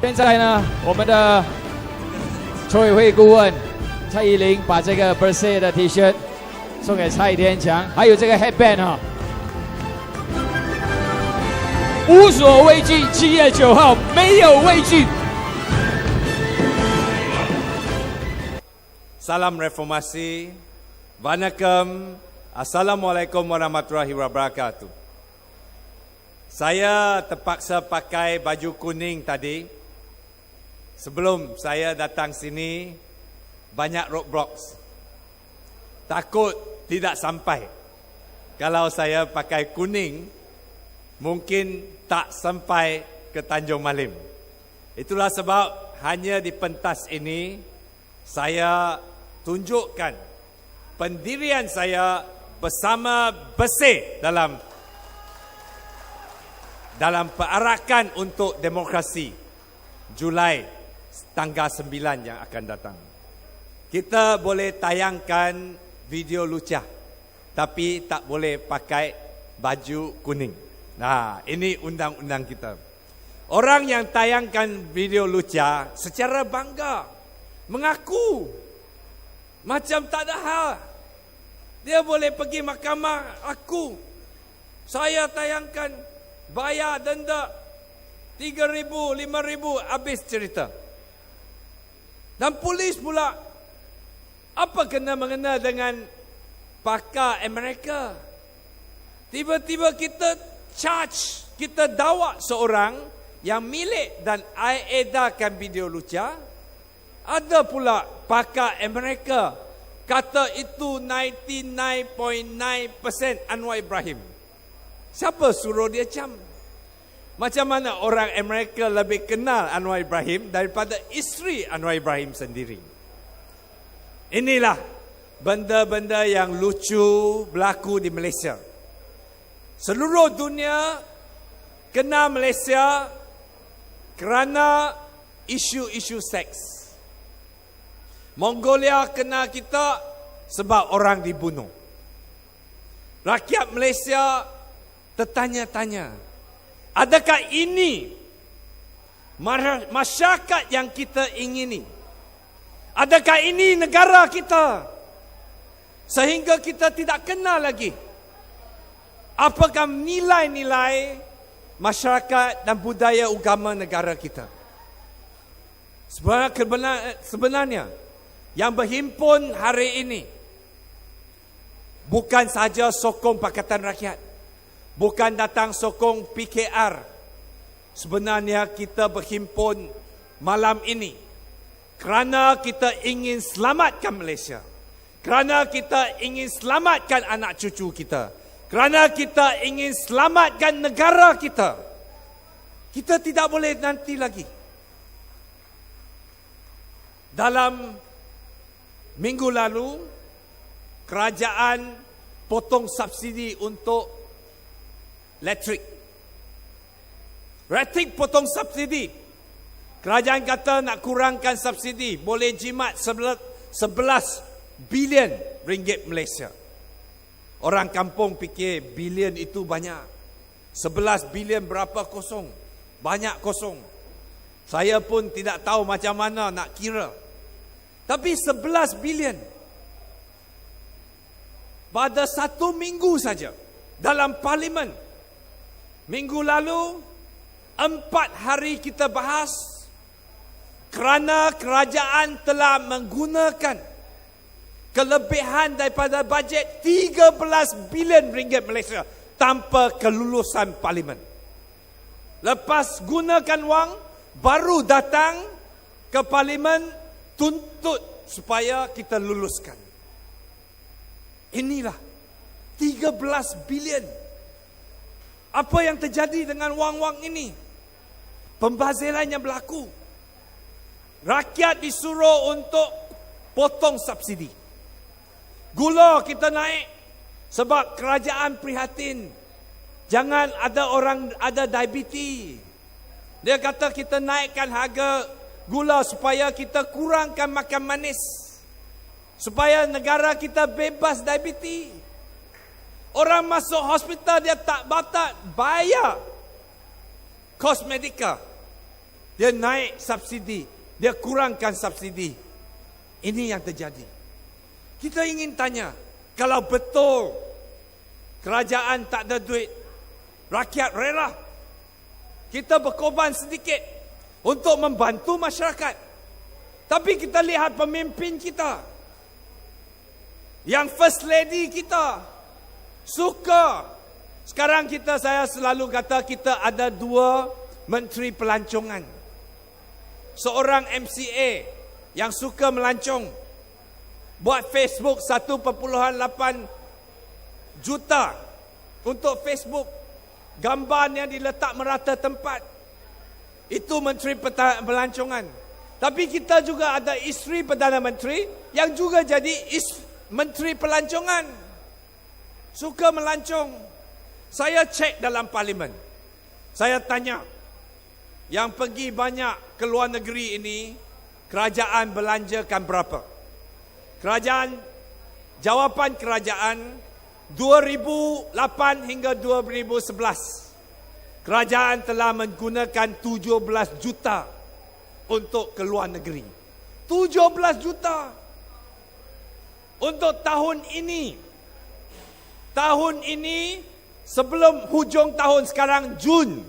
现在呢，我们的筹委会顾问蔡依林把这个 birthday 的 T 恤送给蔡天强，还有这个 headband 哈、无所畏惧，7月9号没有畏惧。Salam Reformasi, Vanakkam, Assalamualaikum warahmatullahi wabarakatuh. Saya terpaksa pakai baju kuning tadi. Sebelum saya datang sini, banyak roadblocks. Takut tidak sampai. Kalau saya pakai kuning, mungkin tak sampai ke Tanjung Malim. Itulah sebab hanya di pentas ini, saya tunjukkan pendirian saya bersama Bersih dalam perarakan untuk demokrasi Julai tanggal 9 yang akan datang. Kita boleh tayangkan video lucah, tapi tak boleh pakai baju kuning. Nah, ini undang-undang kita. Orang yang tayangkan video lucah secara bangga mengaku macam tak ada hal. Dia boleh pergi mahkamah, saya tayangkan, bayar denda 3,000, 5,000, habis cerita. Dan polis pula, apa kena-mengena dengan pakar Amerika? Tiba-tiba kita dakwa seorang yang milik dan edarkan video lucah. Ada pula pakar Amerika kata itu 99.9% Anwar Ibrahim. Siapa suruh dia cam? Macam mana orang Amerika lebih kenal Anwar Ibrahim daripada isteri Anwar Ibrahim sendiri? Inilah benda-benda yang lucu berlaku di Malaysia. Seluruh dunia kenal Malaysia kerana isu-isu seks. Mongolia kenal kita sebab orang dibunuh. Rakyat Malaysia tertanya-tanya, adakah ini masyarakat yang kita ingini? Adakah ini negara kita? Sehingga kita tidak kenal lagi apakah nilai-nilai masyarakat dan budaya agama negara kita. Sebenarnya yang berhimpun hari ini bukan saja sokong Pakatan Rakyat, bukan datang sokong PKR. Sebenarnya kita berhimpun malam ini kerana kita ingin selamatkan Malaysia, kerana kita ingin selamatkan anak cucu kita, kerana kita ingin selamatkan negara kita. Kita tidak boleh nanti lagi. Dalam minggu lalu, kerajaan potong subsidi untuk elektrik. Elektrik potong subsidi. Kerajaan kata nak kurangkan subsidi, boleh jimat 11 bilion ringgit Malaysia. Orang kampung fikir bilion itu banyak. 11 bilion berapa kosong? Banyak kosong. Saya pun tidak tahu macam mana nak kira. Tapi 11 bilion pada 1 minggu saja dalam parlimen. Minggu lalu 4 hari kita bahas kerana kerajaan telah menggunakan kelebihan daripada bajet 13 bilion ringgit Malaysia tanpa kelulusan parlimen. Lepas gunakan wang, baru datang ke parlimen tuntut supaya kita luluskan. Inilah 13 bilion. Apa yang terjadi dengan wang-wang ini? Pembaziran yang berlaku. Rakyat disuruh untuk potong subsidi. Gula kita naik sebab kerajaan prihatin. Jangan ada orang ada diabetes. Dia kata kita naikkan harga gula supaya kita kurangkan makan manis, supaya negara kita bebas diabetes. Orang masuk hospital dia tak bayar kos medikal. dia naik subsidi, dia kurangkan subsidi. Ini yang terjadi. Kita ingin tanya, kalau betul kerajaan tak ada duit, rakyat rela kita berkorban sedikit untuk membantu masyarakat. Tapi kita lihat pemimpin kita, yang first lady kita suka. Sekarang saya selalu kata kita ada 2 menteri pelancongan. Seorang MCA yang suka melancong, buat Facebook 1.8 juta untuk Facebook. Gambarnya diletak merata tempat. Itu menteri pelancongan. Tapi kita juga ada isteri Perdana Menteri yang juga jadi menteri pelancongan. Suka melancong. Saya cek dalam parlimen. Saya tanya, yang pergi banyak ke luar negeri ini, kerajaan belanjakan berapa? Jawapan kerajaan 2008 hingga 2011, kerajaan telah menggunakan 17 juta untuk ke luar negeri. 17 juta untuk tahun ini. Tahun ini sebelum hujung tahun sekarang Jun,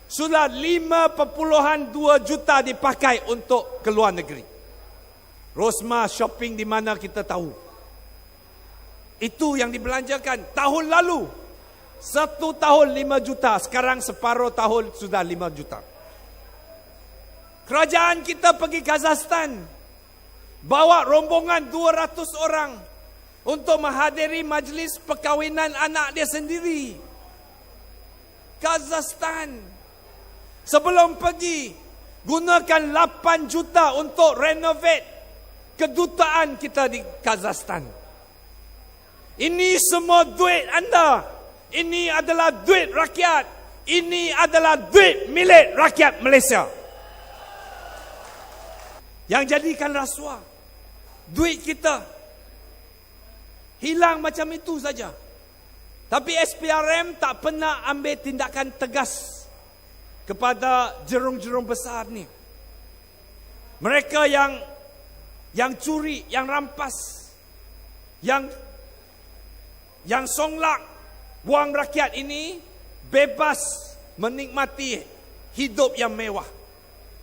sudah 5.2 juta dipakai untuk ke luar negeri. Rosmah shopping di mana kita tahu. Itu yang dibelanjakan. Tahun lalu 1 tahun 5 juta, sekarang separuh tahun sudah 5 juta. Kerajaan kita pergi Kazakhstan, bawa rombongan 200 orang untuk menghadiri majlis perkahwinan anak dia sendiri. Kazakhstan. Sebelum pergi, gunakan 8 juta untuk renovate kedutaan kita di Kazakhstan. Ini semua duit anda. Ini adalah duit rakyat. Ini adalah duit milik rakyat Malaysia. Yang jadikan rasuah. Duit kita hilang macam itu saja. Tapi SPRM tak pernah ambil tindakan tegas kepada jerung-jerung besar ni. Mereka yang curi, yang rampas, yang songlak wang rakyat ini bebas menikmati hidup yang mewah.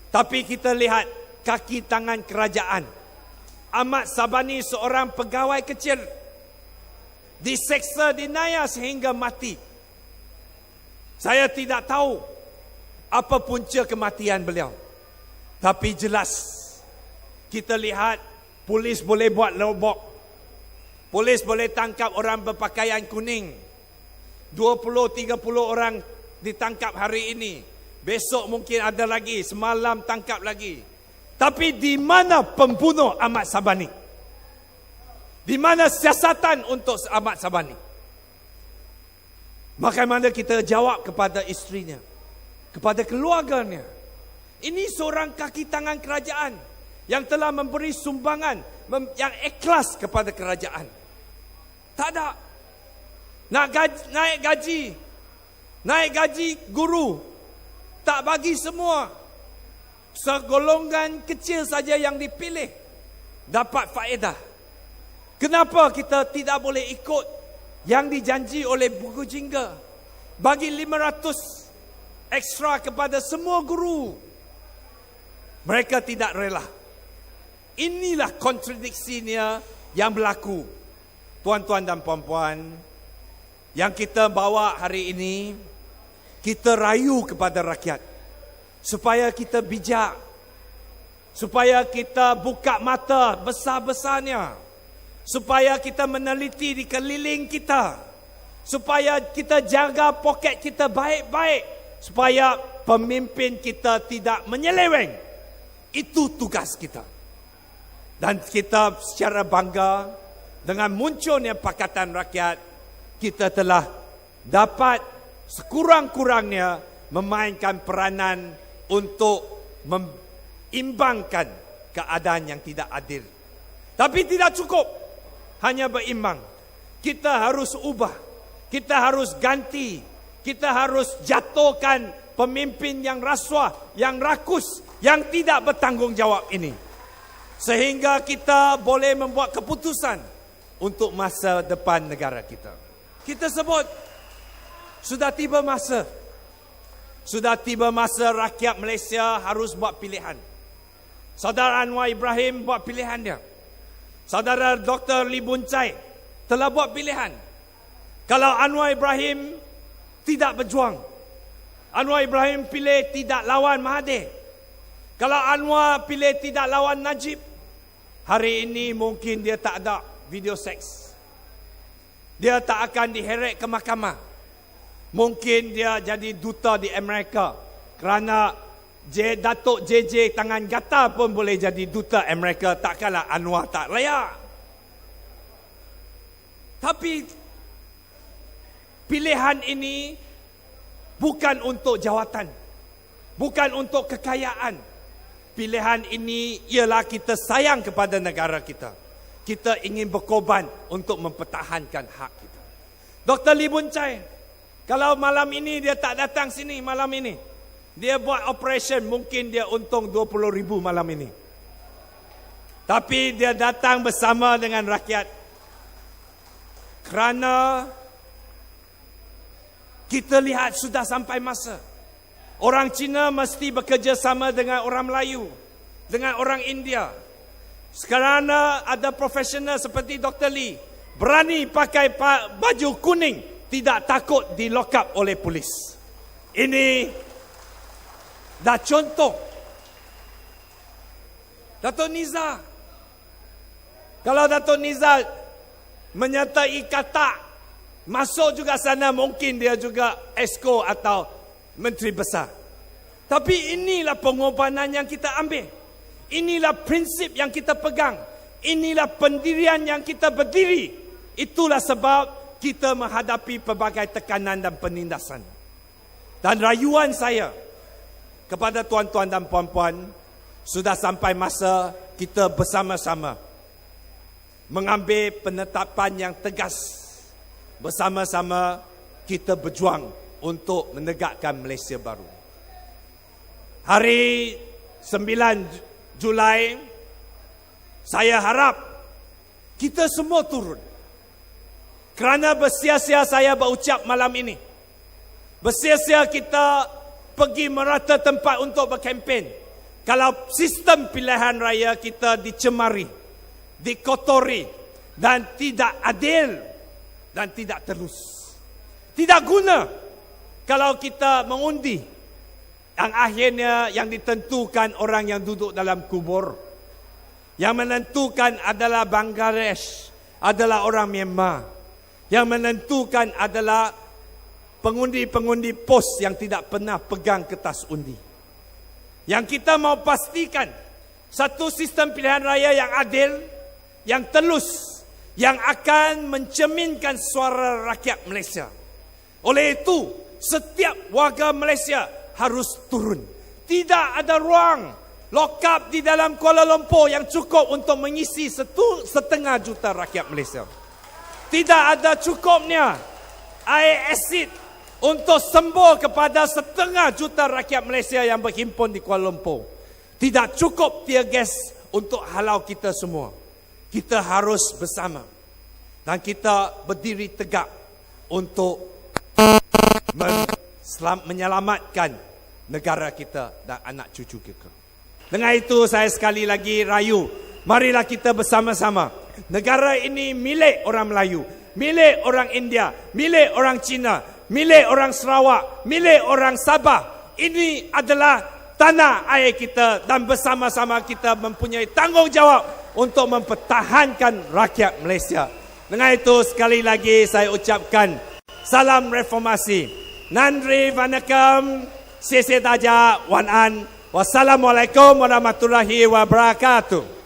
Tapi kita lihat kaki tangan kerajaan. Ahmad Sabani seorang pegawai kecil diseksa, dinaya sehingga mati. Saya tidak tahu apa punca kematian beliau. Tapi jelas kita lihat polis boleh buat lobok. Polis boleh tangkap orang berpakaian kuning. 20-30 orang ditangkap hari ini. Besok mungkin ada lagi, semalam tangkap lagi. Tapi di mana pembunuh Ahmad Sabani? Di mana siasatan untuk Ahmad Sabani? Bagaimana kita jawab kepada isterinya, kepada keluarganya? Ini seorang kaki tangan kerajaan yang telah memberi sumbangan, yang ikhlas kepada kerajaan. Tak ada. Naik gaji guru, tak bagi semua. Segolongan kecil saja yang dipilih dapat faedah. Kenapa kita tidak boleh ikut yang dijanji oleh buku jingga? Bagi 500 ekstra kepada semua guru. Mereka tidak rela. Inilah kontradiksinya yang berlaku. Tuan-tuan dan puan-puan, yang kita bawa hari ini, kita rayu kepada rakyat supaya kita bijak, supaya kita buka mata besar-besarnya, supaya kita meneliti di keliling kita, supaya kita jaga poket kita baik-baik, supaya pemimpin kita tidak menyeleweng. Itu tugas kita. Dan kita secara bangga, dengan munculnya Pakatan Rakyat, kita telah dapat sekurang-kurangnya memainkan peranan untuk mengimbangkan keadaan yang tidak adil. Tapi tidak cukup hanya berimbang. Kita harus ubah. Kita harus ganti. Kita harus jatuhkan pemimpin yang rasuah, yang rakus, yang tidak bertanggungjawab ini. Sehingga kita boleh membuat keputusan untuk masa depan negara kita. Kita sebut, sudah tiba masa. Sudah tiba masa rakyat Malaysia harus buat pilihan. Saudara Anwar Ibrahim buat pilihan dia. Saudara Dr. Lee Boon Chye telah buat pilihan. Kalau Anwar Ibrahim tidak berjuang, Anwar Ibrahim pilih tidak lawan Mahathir. Kalau Anwar pilih tidak lawan Najib, hari ini mungkin dia tak ada video seks. Dia tak akan diheret ke mahkamah. Mungkin dia jadi duta di Amerika. Kerana Datuk JJ tangan gatal pun boleh jadi duta Amerika. Takkanlah Anwar tak layak. Tapi pilihan ini bukan untuk jawatan. Bukan untuk kekayaan. Pilihan ini ialah kita sayang kepada negara kita. Kita ingin berkorban untuk mempertahankan hak kita. Dr. Lee Boon Chye, kalau malam ini dia tak datang sini malam ini, dia buat operation, mungkin dia untung 20,000 malam ini. Tapi dia datang bersama dengan rakyat. Kerana kita lihat sudah sampai masa. Orang Cina mesti bekerja sama dengan orang Melayu, dengan orang India. Sekarang ada profesional seperti Dr. Lee, berani pakai baju kuning, tidak takut di lock up oleh polis. Ini dah contoh. Dato' Nizar, kalau Dato' Nizar menyertai katak, masuk juga sana, mungkin dia juga esko atau menteri besar. Tapi inilah pengorbanan yang kita ambil. Inilah prinsip yang kita pegang. Inilah pendirian yang kita berdiri. Itulah sebab kita menghadapi pelbagai tekanan dan penindasan. Dan rayuan saya kepada tuan-tuan dan puan-puan, sudah sampai masa kita bersama-sama mengambil penetapan yang tegas. Bersama-sama kita berjuang untuk menegakkan Malaysia baru. Hari 9 Julai, saya harap kita semua turun. Kerana bersia-sia saya berucap malam ini. Bersia-sia kita pergi merata tempat untuk berkempen. Kalau sistem pilihan raya kita dicemari, dikotori, dan tidak adil, dan tidak terus. Tidak guna kalau kita mengundi yang akhirnya yang ditentukan orang yang duduk dalam kubur. Yang menentukan adalah Bangladesh, adalah orang Myanmar. Yang menentukan adalah pengundi-pengundi pos yang tidak pernah pegang kertas undi. Yang kita mau pastikan satu sistem pilihan raya yang adil, yang telus, yang akan mencerminkan suara rakyat Malaysia. Oleh itu, setiap warga Malaysia harus turun. Tidak ada ruang lock up di dalam Kuala Lumpur yang cukup untuk mengisi 1,5 juta rakyat Malaysia. Tidak ada cukupnya air asid untuk sembuh kepada 1,5 juta rakyat Malaysia yang berhimpun di Kuala Lumpur. Tidak cukup tear gas untuk halau kita semua. Kita harus bersama. Dan kita berdiri tegak untuk menyelamatkan negara kita dan anak cucu kita. Dengan itu saya sekali lagi rayu, marilah kita bersama-sama. Negara ini milik orang Melayu, milik orang India, milik orang Cina, milik orang Sarawak, milik orang Sabah. Ini adalah tanah air kita dan bersama-sama kita mempunyai tanggungjawab untuk mempertahankan rakyat Malaysia. Dengan itu sekali lagi saya ucapkan salam reformasi. Nandri Vanakam. Sisi Daja Wan An. Wassalamualaikum warahmatullahi wabarakatuh.